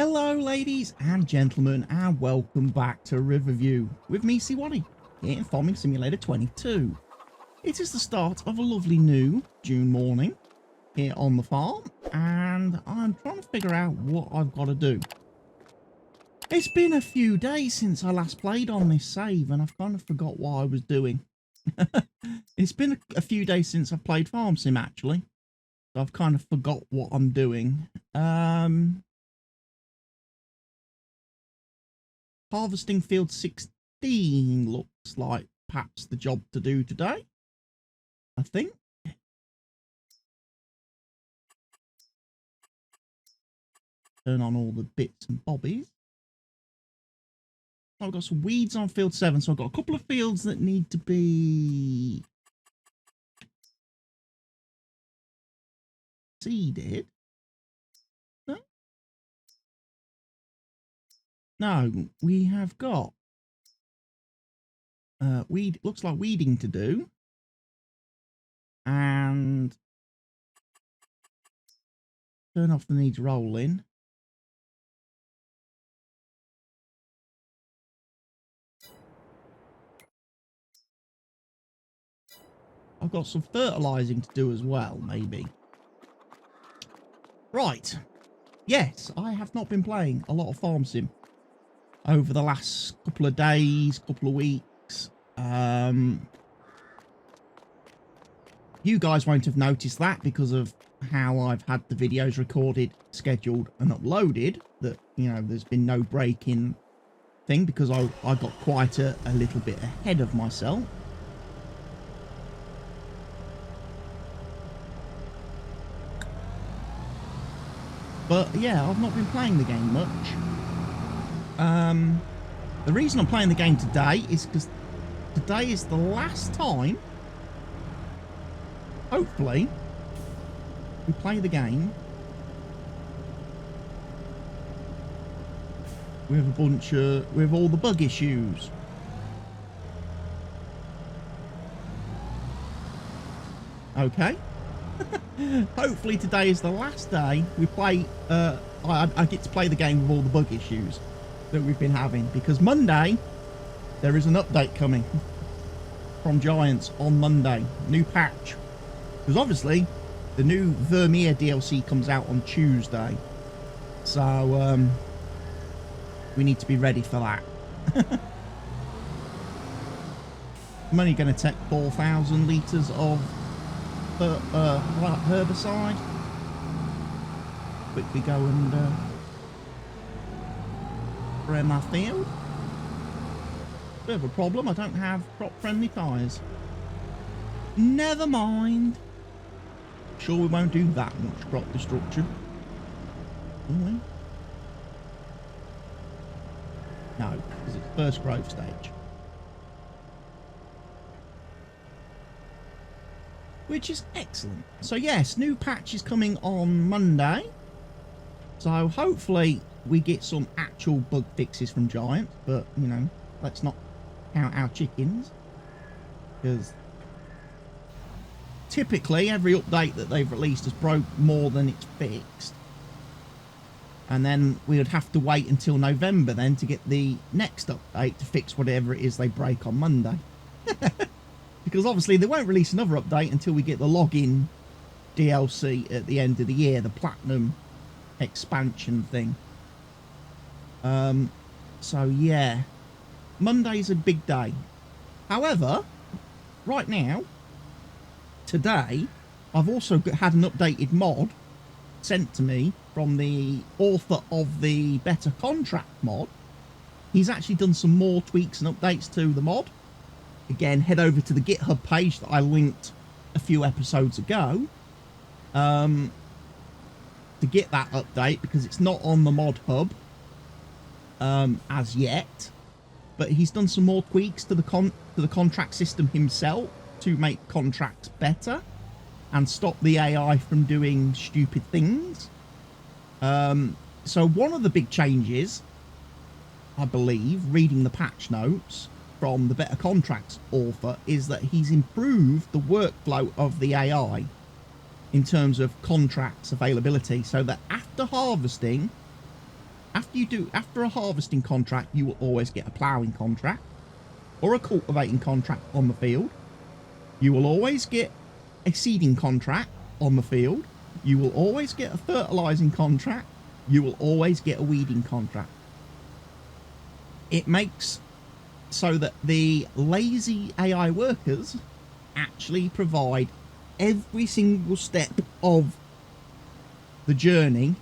Hello ladies and gentlemen, and welcome back to Riverview with me, C1 here in Farming Simulator 22. It is the start of a lovely new June morning here on the farm, and I'm trying to figure out what I've got to do. It's been a few days since I last played on this save, and I've kind of forgot what I was doing. It's been a few days since I've played Farm Sim, actually. So I've kind of forgot what I'm doing. Harvesting field 16 looks like perhaps the job to do today, I think. Turn on all the bits and bobbies. I've got some weeds on field 7, so I've got a couple of fields that need to be seeded. No, we have got looks like weeding to do, and turn off the needs rolling. I've got some fertilizing to do as well, maybe. Right. Yes, I have not been playing a lot of Farm Sim over the last couple of days, couple of weeks. You guys won't have noticed that because of how I've had the videos recorded, scheduled and uploaded, that, you know, there's been no break in thing because I got quite a little bit ahead of myself. But yeah, I've not been playing the game much. The reason I'm playing the game today is because today is the last time, hopefully, we play the game with with all the bug issues. Okay. Hopefully today is the last day we play, I get to play the game with all the bug issues that we've been having, because Monday there is an update coming from Giants on Monday, new patch, because obviously the new Vermeer DLC comes out on Tuesday, so we need to be ready for that. I'm only going to take 4,000 litres of herbicide. Quickly go and spray my field. Bit of a problem, I don't have crop friendly tyres. Never mind. Sure, we won't do that much crop destruction, will we? No, because it's first growth stage. Which is excellent. So yes, new patch is coming on Monday. So hopefully we get some actual bug fixes from Giants. But, you know, let's not count our chickens. Because typically every update that they've released has broke more than it's fixed. And then we would have to wait until November then to get the next update to fix whatever it is they break on Monday. Because obviously they won't release another update until we get the login DLC at the end of the year, the Platinum expansion thing. So yeah, Monday's a big day. However, right now, today, I've also had an updated mod sent to me from the author of the Better Contract mod. He's actually done some more tweaks and updates to the mod. Again, head over to the GitHub page that I linked a few episodes ago to get that update, because it's not on the mod hub as yet. But he's done some more tweaks to the contract system himself to make contracts better and stop the AI from doing stupid things. So one of the big changes, I believe, reading the patch notes from the Better Contracts author, is that he's improved the workflow of the AI in terms of contracts availability, so that after harvesting after a harvesting contract, you will always get a ploughing contract or a cultivating contract on the field. You will always get a seeding contract on the field. You will always get a fertilizing contract. You will always get a weeding contract. It makes so that the lazy AI workers actually provide every single step of the journey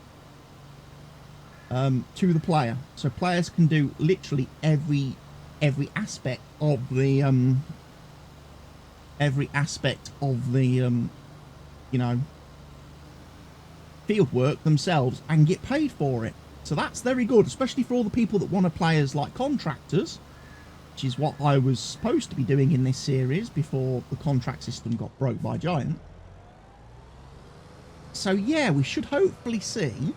to the player, so players can do literally every aspect of the you know, field work themselves and get paid for it. So that's very good, especially for all the people that want to play as like contractors, which is what I was supposed to be doing in this series before the contract system got broke by Giant. So yeah, we should hopefully see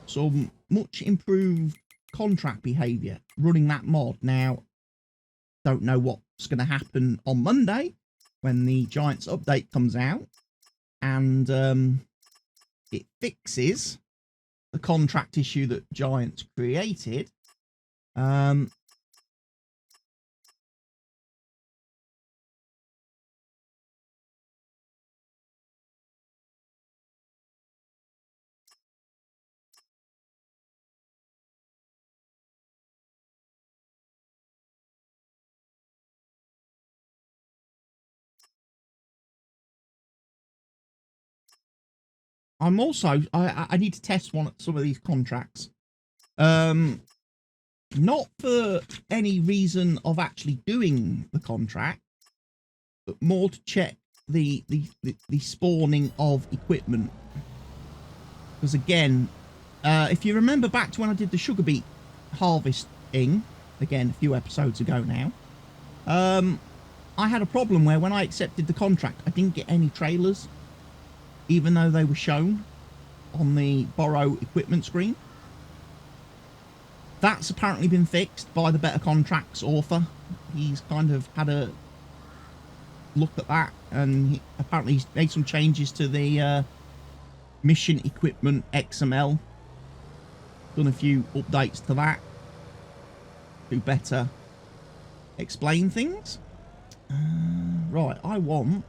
some much improved contract behavior running that mod. Now, don't know what's going to happen on Monday when the Giants update comes out and it fixes the contract issue that Giants created. I'm also, I need to test some of these contracts. Not for any reason of actually doing the contract, but more to check the spawning of equipment. Because again, if you remember back to when I did the sugar beet harvesting, again, a few episodes ago now, I had a problem where when I accepted the contract, I didn't get any trailers, even though they were shown on the borrow equipment screen. That's apparently been fixed by the Better Contracts author. He's kind of had a look at that, and apparently he's made some changes to the mission equipment XML. Done a few updates to that to better explain things. Right, I want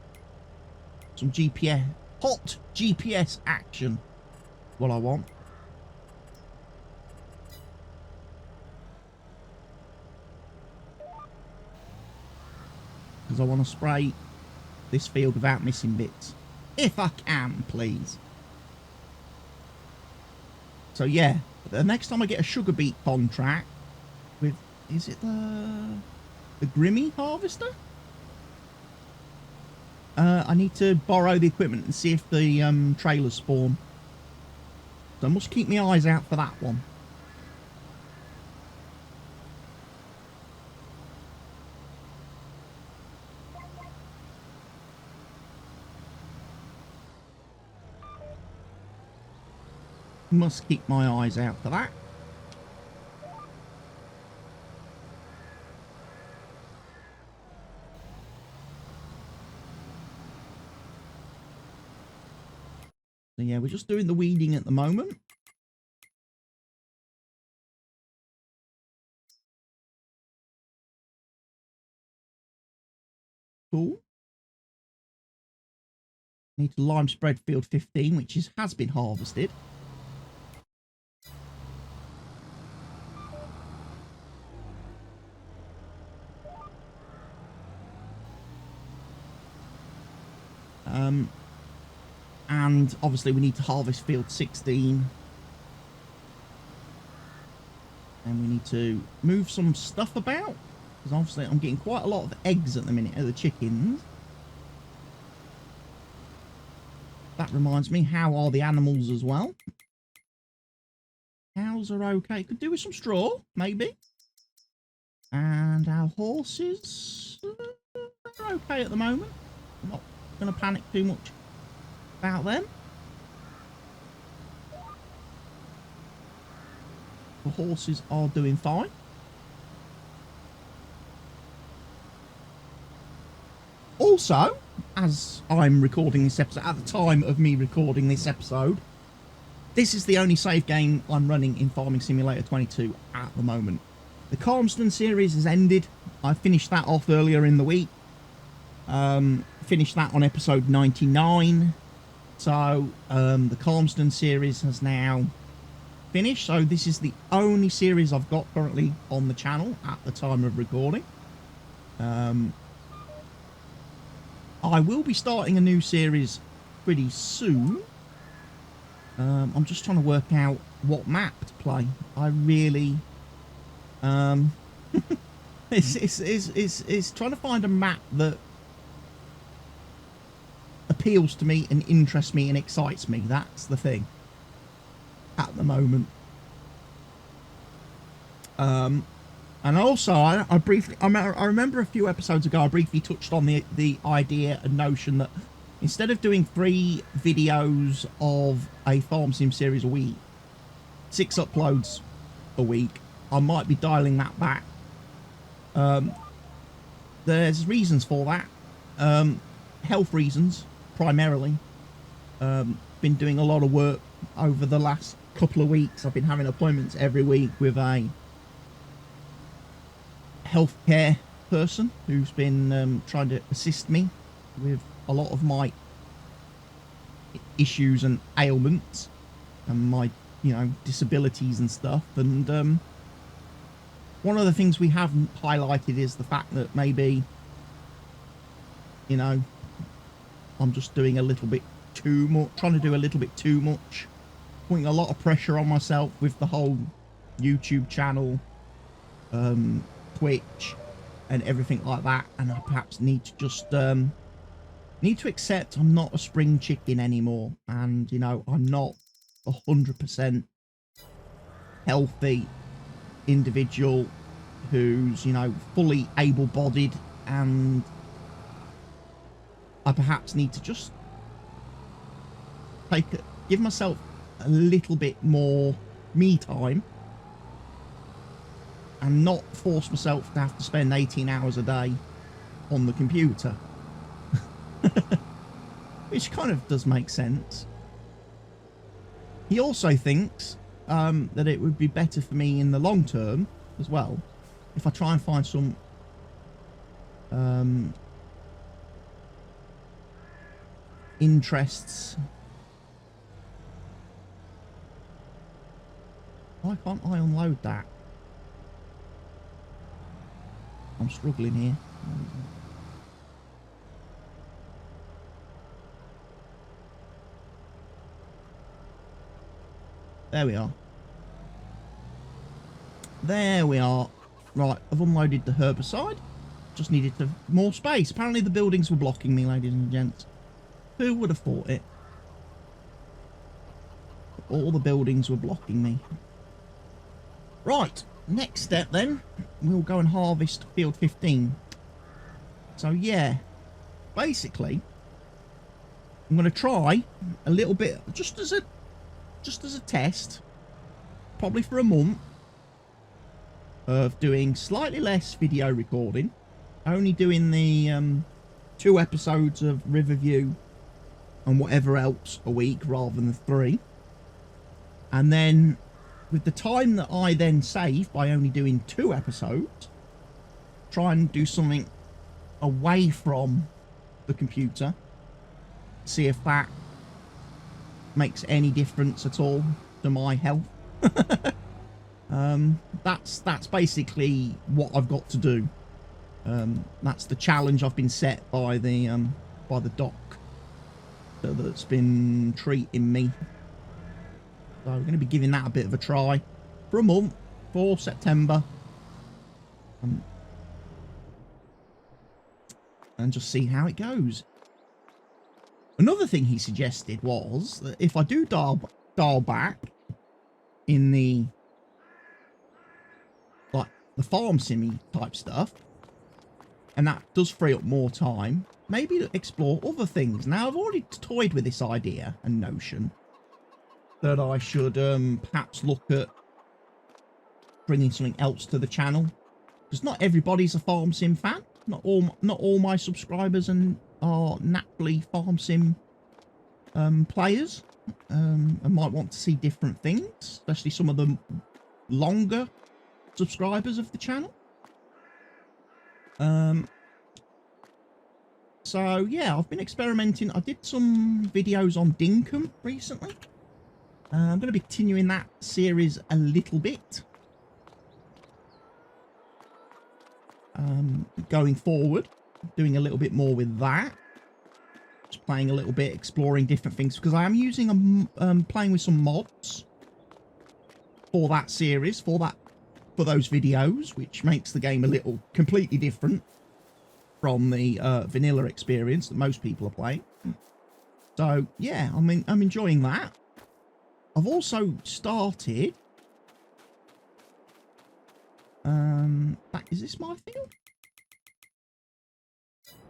some GPS, hot GPS action. What I want. Because I want to spray this field without missing bits. If I can, please. So yeah, the next time I get a sugar beet contract with, is it the Grimmy harvester? I need to borrow the equipment and see if the trailers spawn. So I must keep my eyes out for that one. Must keep my eyes out for that. So yeah, we're just doing the weeding at the moment. Cool. Need to lime spread field 15, which has been harvested. And obviously we need to harvest field 16. And we need to move some stuff about. Because obviously I'm getting quite a lot of eggs at the minute of the chickens. That reminds me, how are the animals as well? Cows are okay. Could do with some straw, maybe. And our horses, they're okay at the moment. I'm not going to panic too much about them. The horses are doing fine. Also, as I'm recording this episode, at the time of me recording this episode, this is the only save game I'm running in Farming Simulator 22 at the moment. The Calmston series has ended. I finished that off earlier in the week. Finished that on episode 99. So the Calmston series has now finished. So this is the only series I've got currently on the channel at the time of recording. I will be starting a new series pretty soon. I'm just trying to work out what map to play. I really it's trying to find a map that appeals to me and interests me and excites me. That's the thing at the moment. And also I remember a few episodes ago I briefly touched on the idea and notion that instead of doing 3 videos of a farm sim series a week, 6 uploads a week, I might be dialing that back. There's reasons for that. Health reasons, primarily. Been doing a lot of work over the last couple of weeks. I've been having appointments every week with a healthcare person who's been trying to assist me with a lot of my issues and ailments and my, you know, disabilities and stuff. And one of the things we haven't highlighted is the fact that maybe, you know, I'm just doing a little bit too much, trying to do a little bit too much, putting a lot of pressure on myself with the whole YouTube channel, Twitch and everything like that. And I perhaps need to just need to accept I'm not a spring chicken anymore, and you know, I'm not 100% healthy individual who's, you know, fully able-bodied, and I perhaps need to just give myself a little bit more me time and not force myself to have to spend 18 hours a day on the computer. Which kind of does make sense. He also thinks that it would be better for me in the long term as well if I try and find some interests. Why can't I unload that? I'm struggling here. There we are. There we are. Right, I've unloaded the herbicide. Just needed more space. Apparently the buildings were blocking me, ladies and gents. Who would have thought it? All the buildings were blocking me. Right, next step then. We'll go and harvest field 15. So yeah, basically, I'm going to try a little bit, just as a test, probably for a month, of doing slightly less video recording, only doing the 2 episodes of Riverview and whatever else a week rather than 3, and then with the time that I then save by only doing 2 episodes, try and do something away from the computer, see if that makes any difference at all to my health. That's basically what I've got to do. That's the challenge I've been set by the doc that's been treating me. So we're going to be giving that a bit of a try for a month, for September, and just see how it goes. Another thing he suggested was that if I do dial back in the farm simmy type stuff, and that does free up more time, maybe to explore other things. Now, I've already toyed with this idea and notion that I should perhaps look at bringing something else to the channel, because not everybody's a farm sim fan. Not all my subscribers are naturally farm sim players. and might want to see different things, especially some of the longer subscribers of the channel. So yeah, I've been experimenting. I did some videos on Dinkum recently. I'm going to be continuing that series a little bit. Going forward, doing a little bit more with that. Just playing a little bit, exploring different things, because I am using playing with some mods for that series, for those videos, which makes the game a little completely different from the vanilla experience that most people are playing. So yeah, I'm enjoying that. I've also started. Is this my field?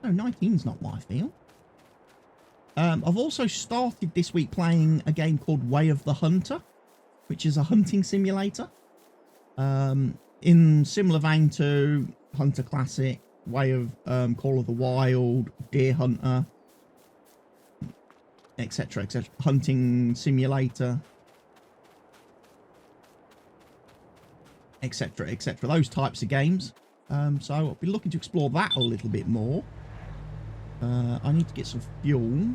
No, 19's not my field. I've also started this week playing a game called Way of the Hunter, which is a hunting simulator. In similar vein to Hunter Classic, Way of Call of the Wild, Deer Hunter, etc., etc. Hunting simulator, etc., etc. Those types of games. So I'll be looking to explore that a little bit more. I need to get some fuel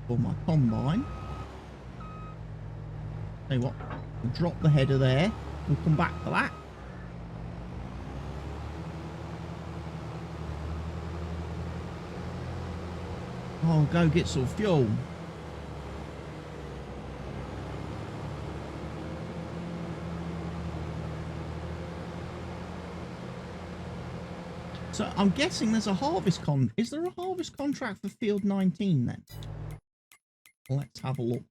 for my combine. Tell you what, we'll drop the header there. We'll come back to that. I'll go get some fuel. So I'm guessing there's a harvest Is there a harvest contract for field 19 then? Let's have a look.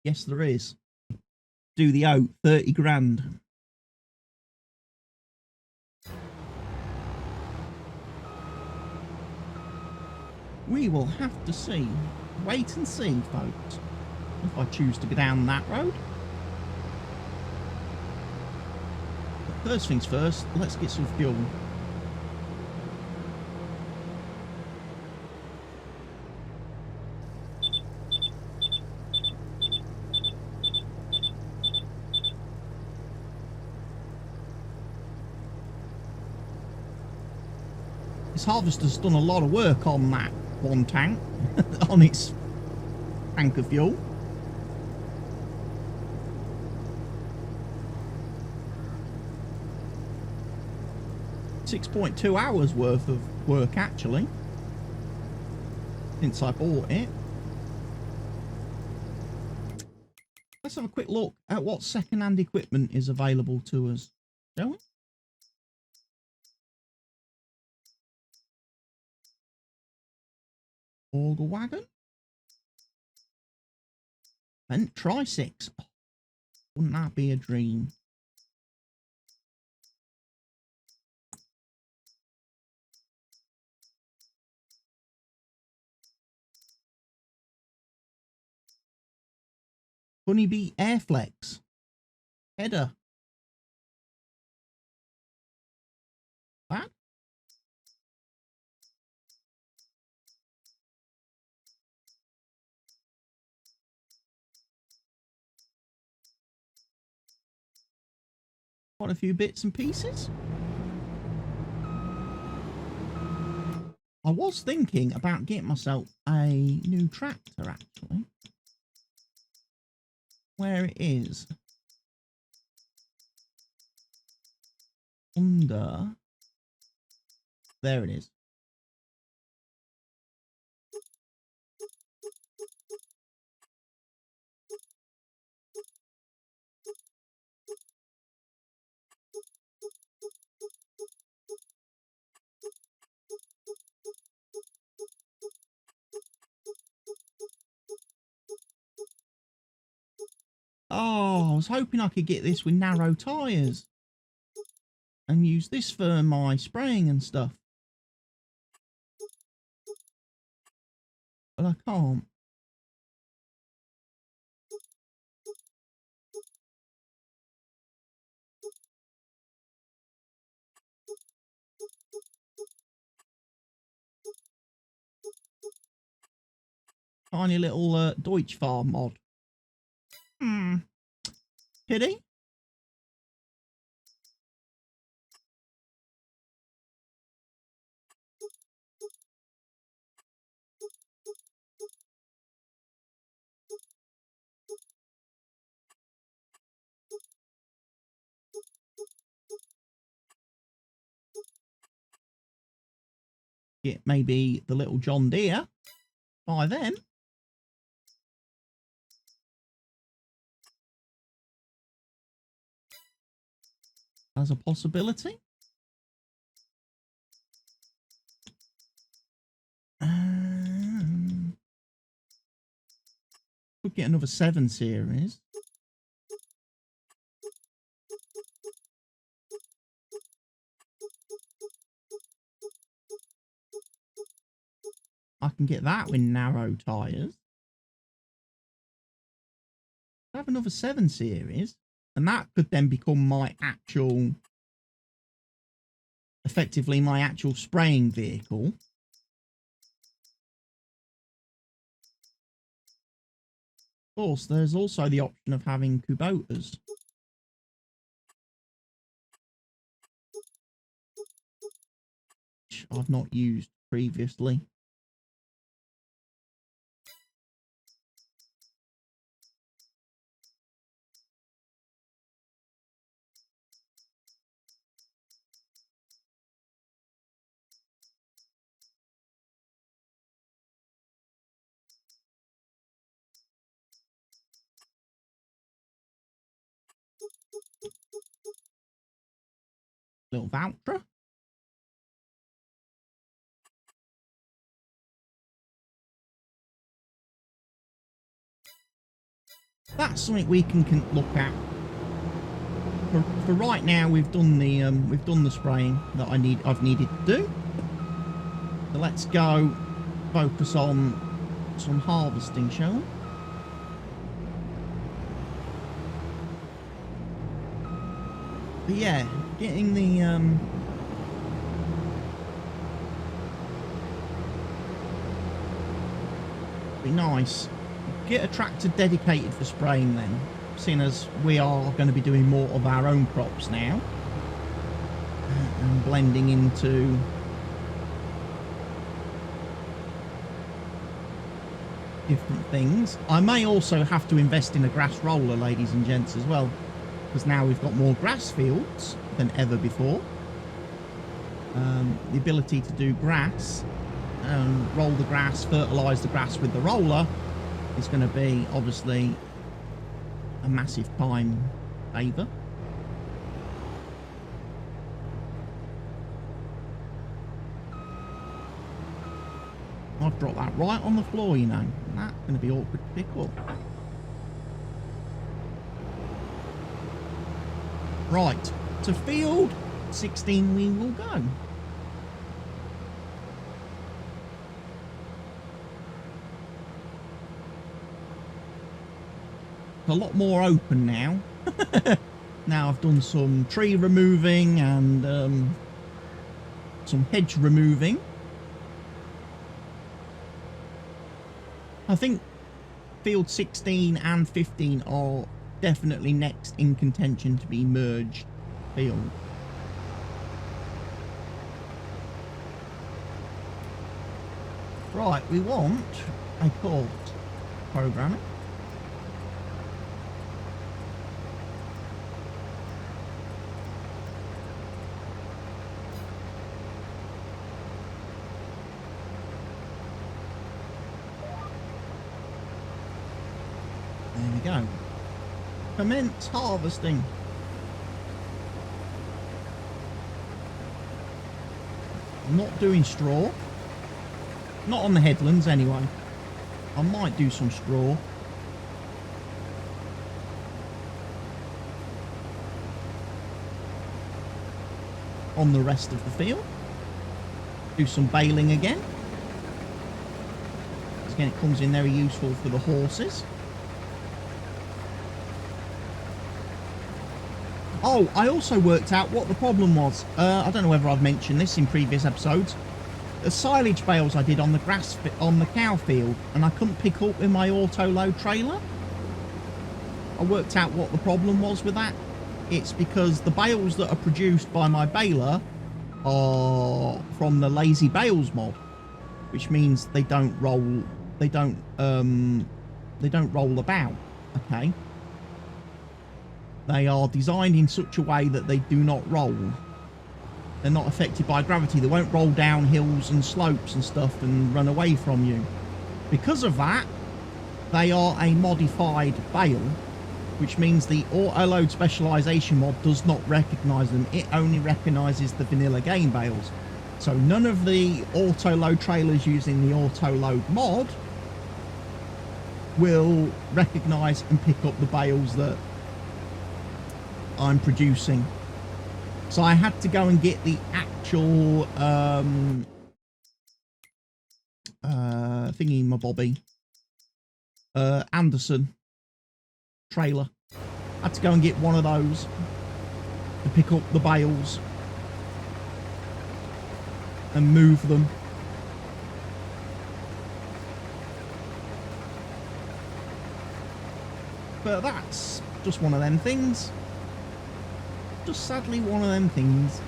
Yes, there is. Do the oat, 30 grand. We will have to see. Wait and see, folks. If I choose to go down that road. But first things first, let's get some fuel. This harvester's done a lot of work on that one tank, on its tank of fuel. $6.2 hours worth of work actually, since I bought it. Let's have a quick look at what second-hand equipment is available to us, shall we? Auger wagon and trisix. Oh, wouldn't that be a dream? Honeybee Airflex header. That. Quite a few bits and pieces. I was thinking about getting myself a new tractor actually. Where it is under, there it is. Oh, I was hoping I could get this with narrow tyres and use this for my spraying and stuff. But I can't. Tiny little Deutsch farm mod. Pity? Get maybe the little John Deere by then. As a possibility. Could get another 7 series. I can get that with narrow tyres. Have another 7 series, and that could then become my actual, effectively my actual spraying vehicle. Of course, there's also the option of having Kubotas. Which I've not used previously. Little voucher. That's something we can look at. For right now, we've done the spraying that I've needed to do. So let's go focus on some harvesting, shall we? But yeah, getting the be nice. Get a tractor dedicated for spraying then, seeing as we are going to be doing more of our own crops now and blending into different things. I may also have to invest in a grass roller, ladies and gents, as well, because now we've got more grass fields than ever before. The ability to do grass, roll the grass, fertilise the grass with the roller is going to be obviously a massive time saver. I've dropped that right on the floor, you know. That's going to be awkward to pick up. Right, to field 16 we will go. A lot more open now. Now I've done some tree removing and some hedge removing. I think field 16 and 15 are definitely next in contention to be merged field. Right, we want a port programming. There we go. Commence harvesting. I'm not doing straw. Not on the headlands anyway. I might do some straw. On the rest of the field. Do some baling again. Again, it comes in very useful for the horses. Oh, I also worked out what the problem was. I don't know whether I've mentioned this in previous episodes. the silage bales I did on the on the cow field, and I couldn't pick up with my auto load trailer. I worked out what the problem was with that. It's because the bales that are produced by my baler are from the lazy bales mod, which means they don't roll. They don't roll about. Okay. They are designed in such a way that they do not roll. They're not affected by gravity. They won't roll down hills and slopes and stuff and run away from you. Because of that, they are a modified bale, which means the auto load specialization mod does not recognize them. It only recognizes the vanilla game bales. So none of the auto load trailers using the auto load mod will recognize and pick up the bales that I'm producing. So I had to go and get the actual thingy my bobby Anderson trailer. I had to go and get one of those to pick up the bales and move them. But that's just one of them things. Just sadly one of them things.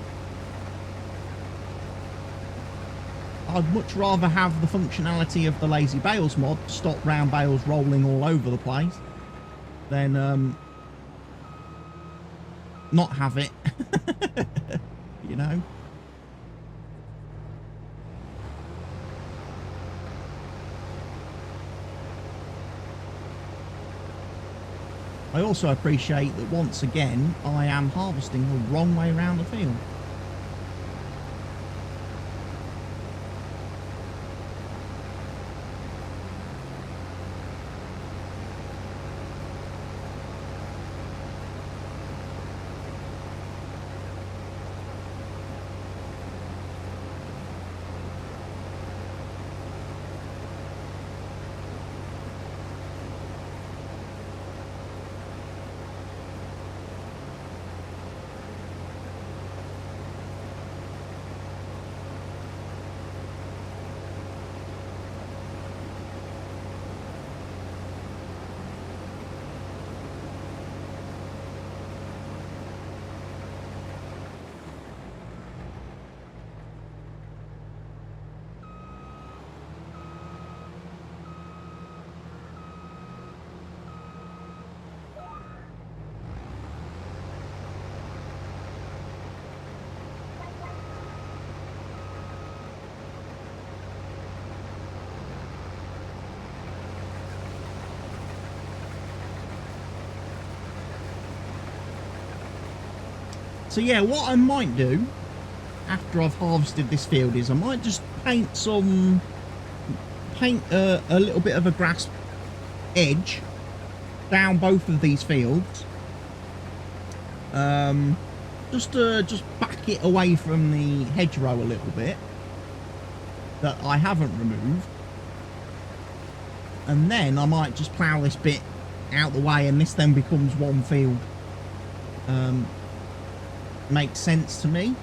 I'd much rather have the functionality of the lazy bales mod to stop round bales rolling all over the place than not have it. You know. I also appreciate that once again I am harvesting the wrong way around the field. So yeah, what I might do after I've harvested this field is I might just paint a little bit of a grass edge down both of these fields, just to back it away from the hedgerow a little bit that I haven't removed, and then I might just plough this bit out the way and this then becomes one field. Makes sense to me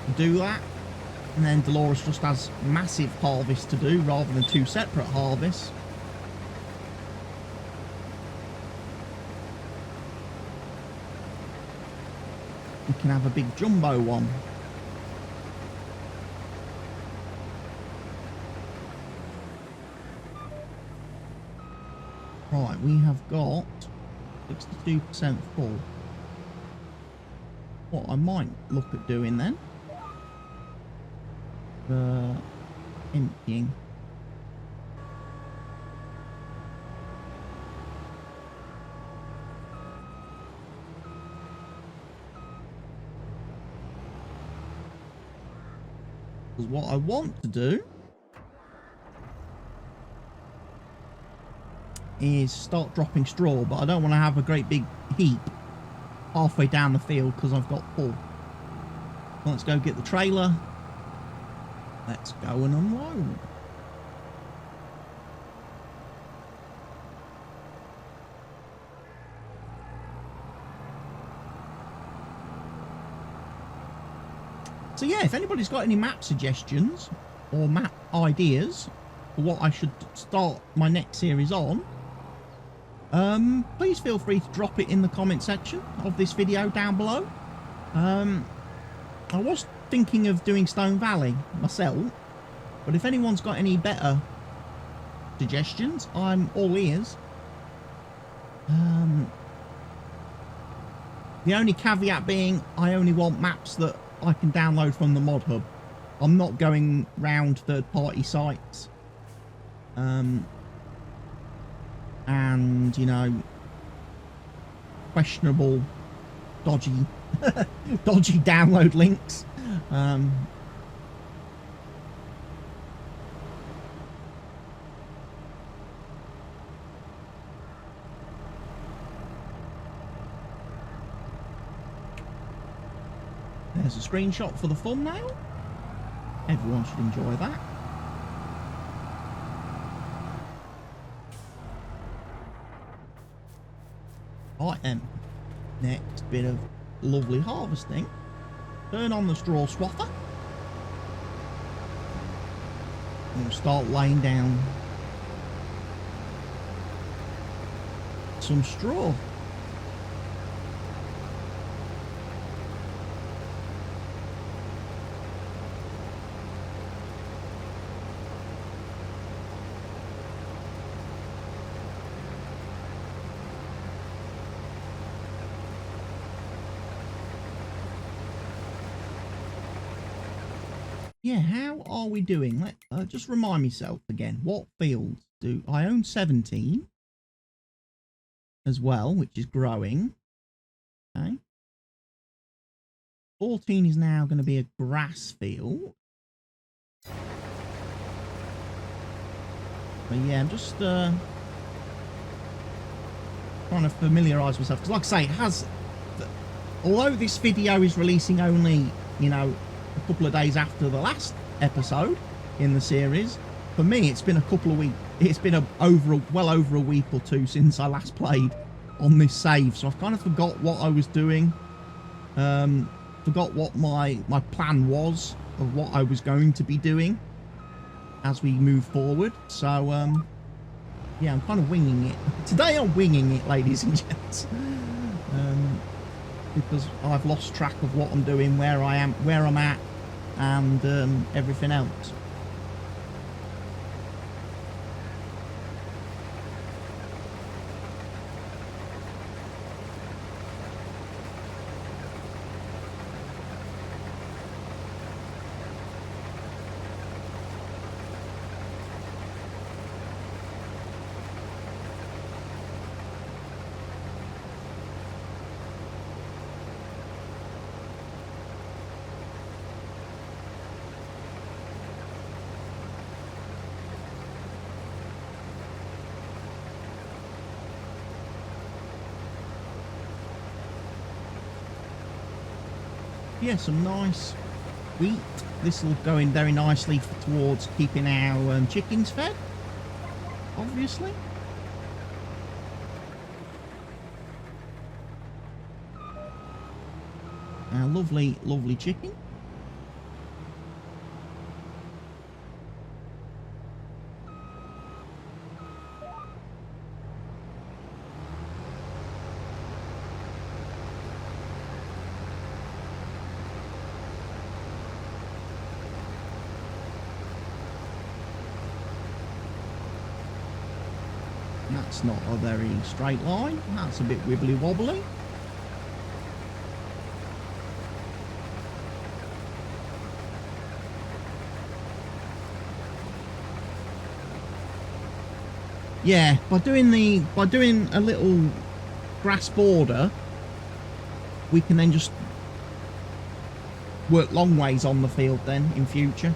to do that, and then Delores just has massive harvests to do rather than two separate harvests. We can have a big jumbo one. Right, we have got 62% full. What I might look at doing then, emptying. Because what I want to do is start dropping straw, but I don't want to have a great big heap halfway down the field because I've got full. Let's go get the trailer. Let's go and unload. So yeah, if anybody's got any map suggestions or map ideas for what I should start my next series on, please feel free to drop it in the comment section of this video down below. I was thinking of doing Stone Valley myself, but if anyone's got any better suggestions, I'm all ears. The only caveat being I only want maps that I can download from the mod hub. I'm not going round third-party sites. And, you know, questionable, dodgy, dodgy download links. There's a screenshot for the thumbnail. Everyone should enjoy that. Right then, next bit of lovely harvesting. Turn on the straw swather. And we'll start laying down some straw. Yeah, how are we doing? Just remind myself again. What fields do I own? 17 as well, which is growing. Okay. 14 is now going to be a grass field. But yeah, I'm just trying to familiarise myself, because like I say, it has. Although this video is releasing only, you know, a couple of days after the last episode in the series, for me it's been a couple of weeks. It's been well over a week or two since I last played on this save, so I've kind of forgot what I was doing, forgot what my plan was of what I was going to be doing as we move forward. So yeah, I'm kind of winging it today. I'm winging it, ladies and gents, because I've lost track of what I'm doing, where I am, where I'm at, and everything else. Yeah, some nice wheat. This will go in very nicely towards keeping our chickens fed, obviously. Our lovely, lovely chicken. That's not a very straight line. That's a bit wibbly wobbly. Yeah, by doing a little grass border, we can then just work long ways on the field then in future.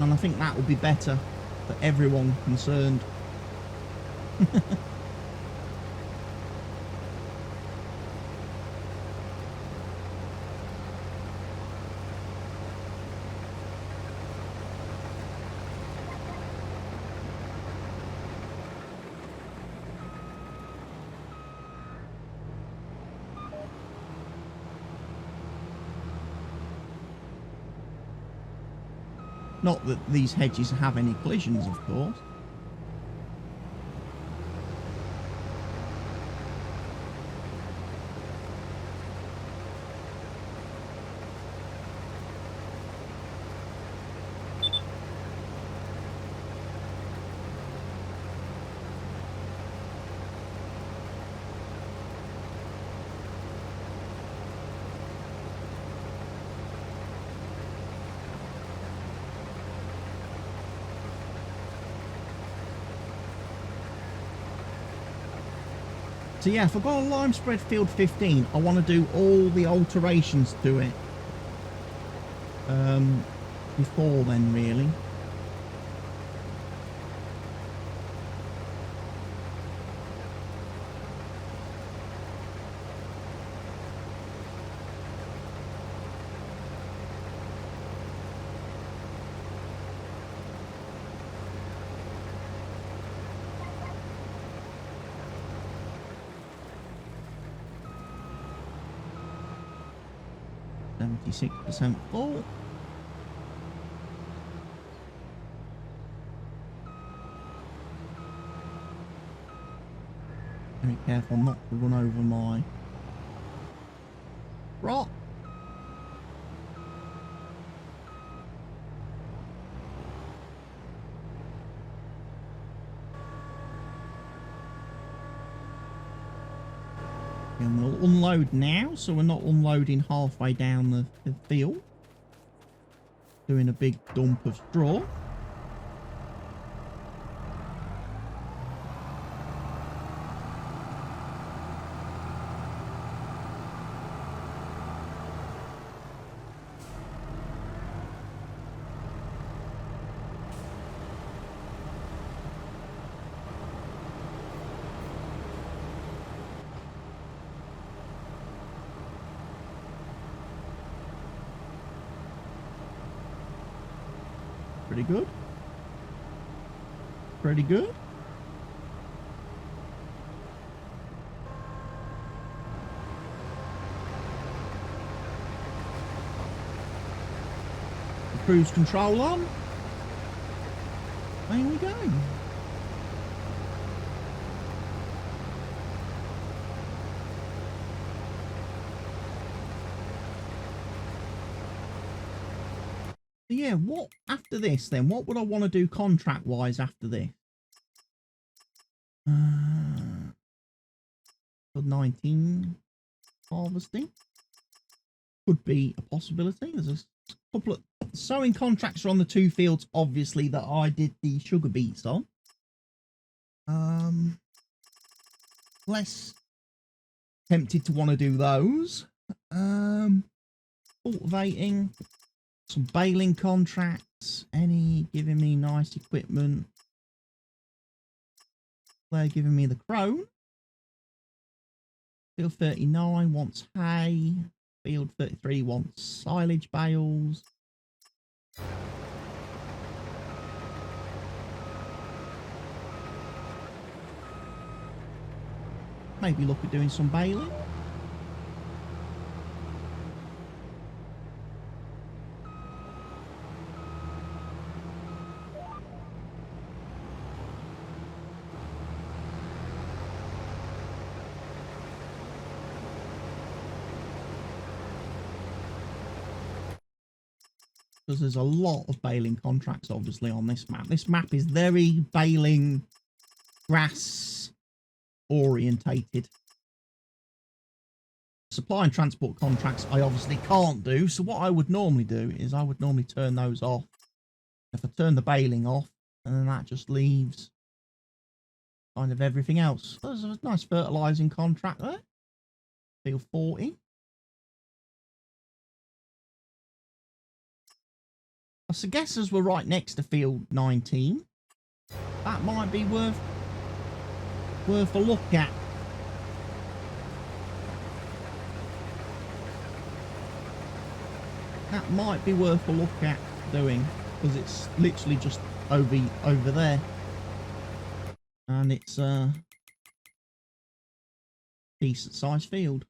And I think that will be better for everyone concerned. Not that these hedges have any collisions, of course. So yeah, if I've got a lime spread field 15, I want to do all the alterations to it before then, really. %full. Very careful not to run over my rock. And we'll unload now, so we're not unloading halfway down the field. Doing a big dump of straw. Pretty good. Pretty good. Cruise control on. There we go. Yeah, what after this then? What would I want to do contract wise after this? 19 harvesting could be a possibility. There's a couple of sowing contracts are on the 2 fields, obviously, that I did the sugar beets on. Less tempted to want to do those. Cultivating. Some baling contracts. Any giving me nice equipment. They're giving me the crone. Field 39 wants hay. Field 33 wants silage bales. Maybe look at doing some baling. Because there's a lot of baling contracts, obviously, on this map. This map is very baling, grass orientated. Supply and transport contracts I obviously can't do. So what I would normally do is I would normally turn those off. If I turn the baling off, and then that just leaves kind of everything else. There's a nice fertilizing contract there. Field 40. I guess as we're right next to field 19, that might be worth a look at. That might be worth a look at doing, because it's literally just over there, and it's a decent sized field.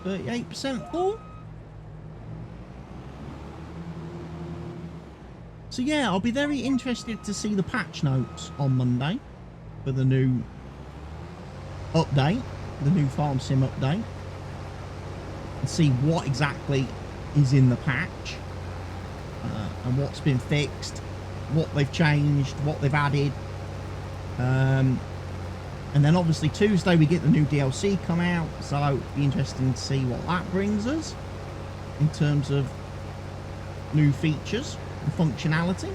38% full. So yeah, I'll be very interested to see the patch notes on Monday for the new update, the new farm sim update, and see what exactly is in the patch, and what's been fixed, what they've changed, what they've added. And then obviously Tuesday we get the new DLC come out, so it'll be interesting to see what that brings us in terms of new features and functionality.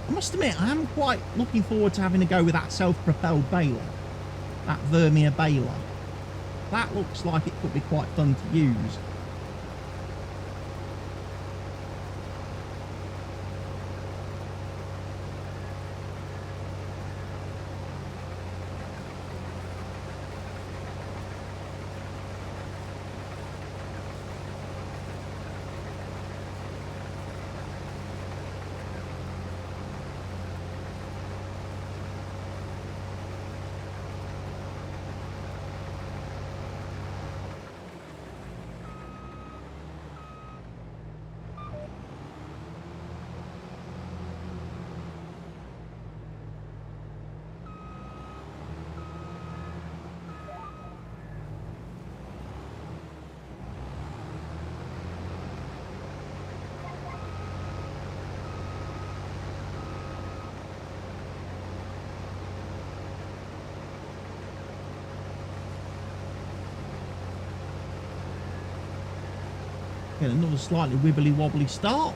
I must admit, I am quite looking forward to having a go with that self-propelled baler, that Vermeer baler. That looks like it could be quite fun to use. Get another slightly wibbly wobbly start.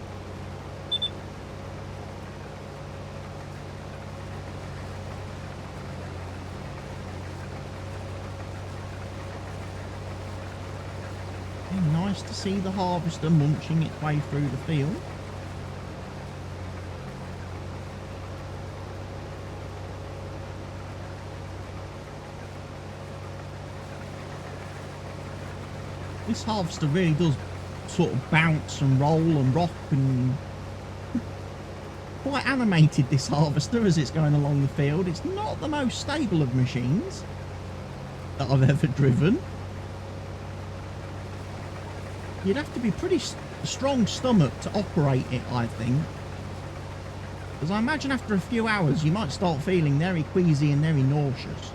And nice to see the harvester munching its way through the field. This harvester really does sort of bounce and roll and rock, and quite animated, this harvester, as it's going along the field. It's not the most stable of machines that I've ever driven. You'd have to be pretty strong stomach to operate it, I think, because I imagine after a few hours you might start feeling very queasy and very nauseous.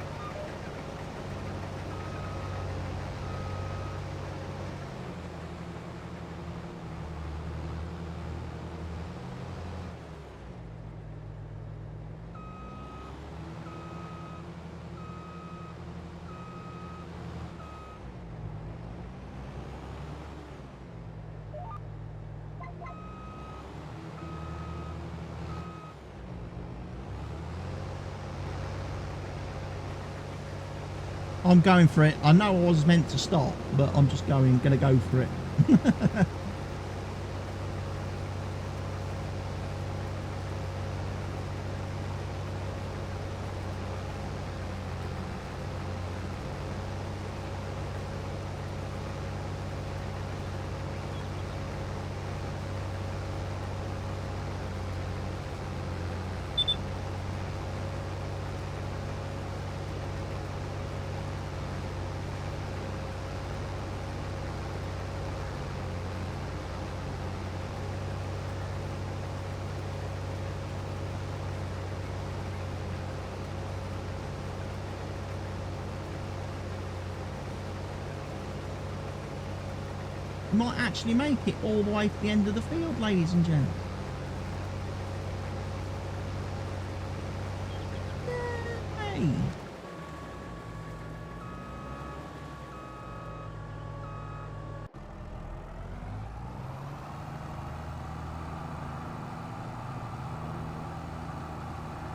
I'm going for it. I know I was meant to stop, but I'm just gonna go for it. Might actually make it all the way to the end of the field, ladies and gents. Yay!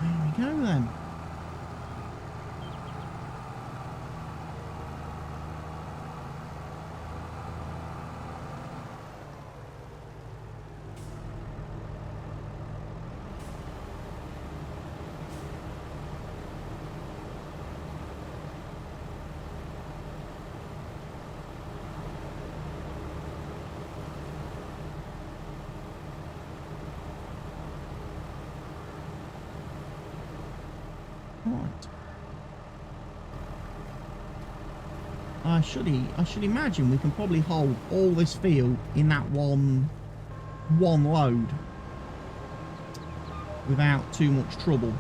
There we go then. I should imagine we can probably hold all this field in that one load without too much trouble.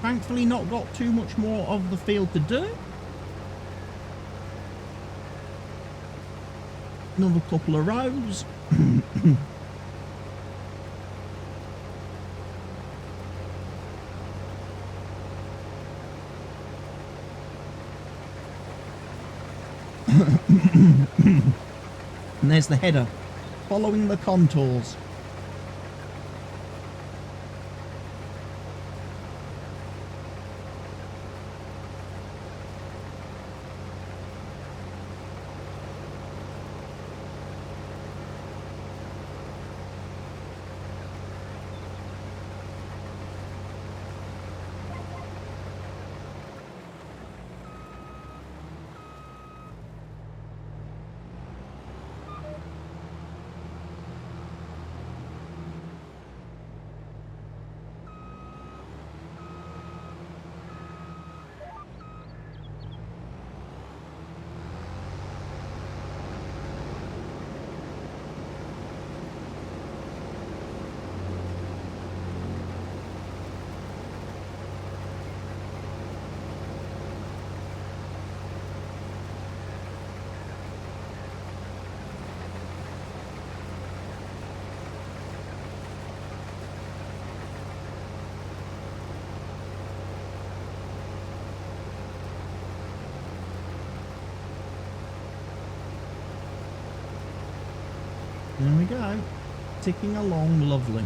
Thankfully not got too much more of the field to do. Another couple of rows. And there's the header, following the contours. There we go, ticking along lovely.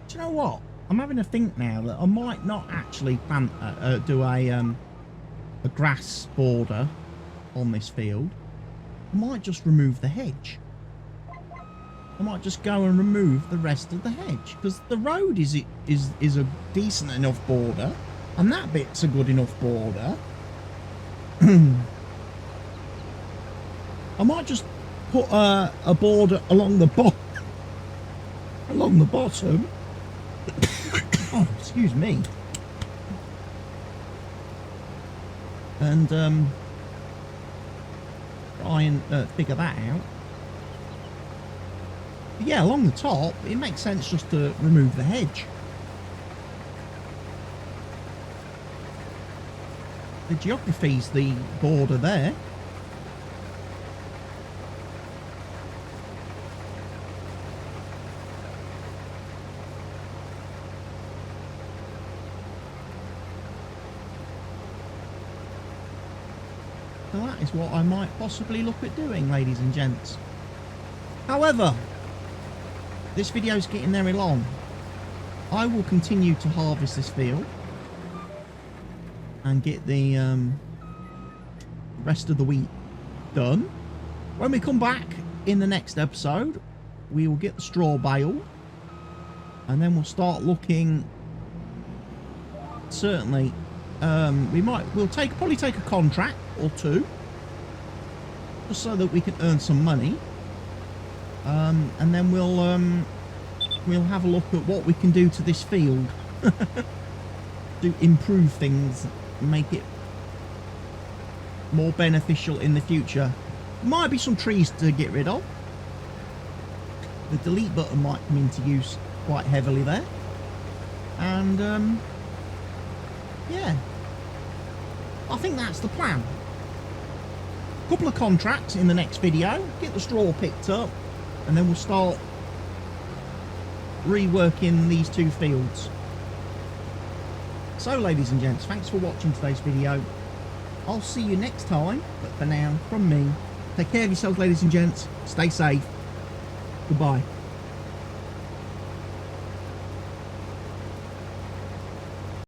Do you know what? I'm having a think now that I might not actually plant do a grass border on this field. I might just remove the hedge. I might just go and remove the rest of the hedge, because the road is a decent enough border, and that bit's a good enough border. I might just put a border along the bottom. Oh, excuse me. And try and figure that out. But yeah, along the top, it makes sense just to remove the hedge. The geography's the border there. So that is what I might possibly look at doing, ladies and gents. However, this video is getting very long. I will continue to harvest this field and get the rest of the wheat done. When we come back in the next episode, we will get the straw baled, and then we'll start looking. Certainly, we'll probably take a contract or two, just so that we can earn some money, and then we'll have a look at what we can do to this field to improve things, make it more beneficial in the future. Might be some trees to get rid of. The delete button might come into use quite heavily there, and yeah, I think that's the plan. couple of contracts in the next video, get the straw picked up, and then we'll start reworking these 2 fields. So ladies and gents, thanks for watching today's video. I'll see you next time, but for now, from me, take care of yourselves ladies and gents, stay safe, goodbye.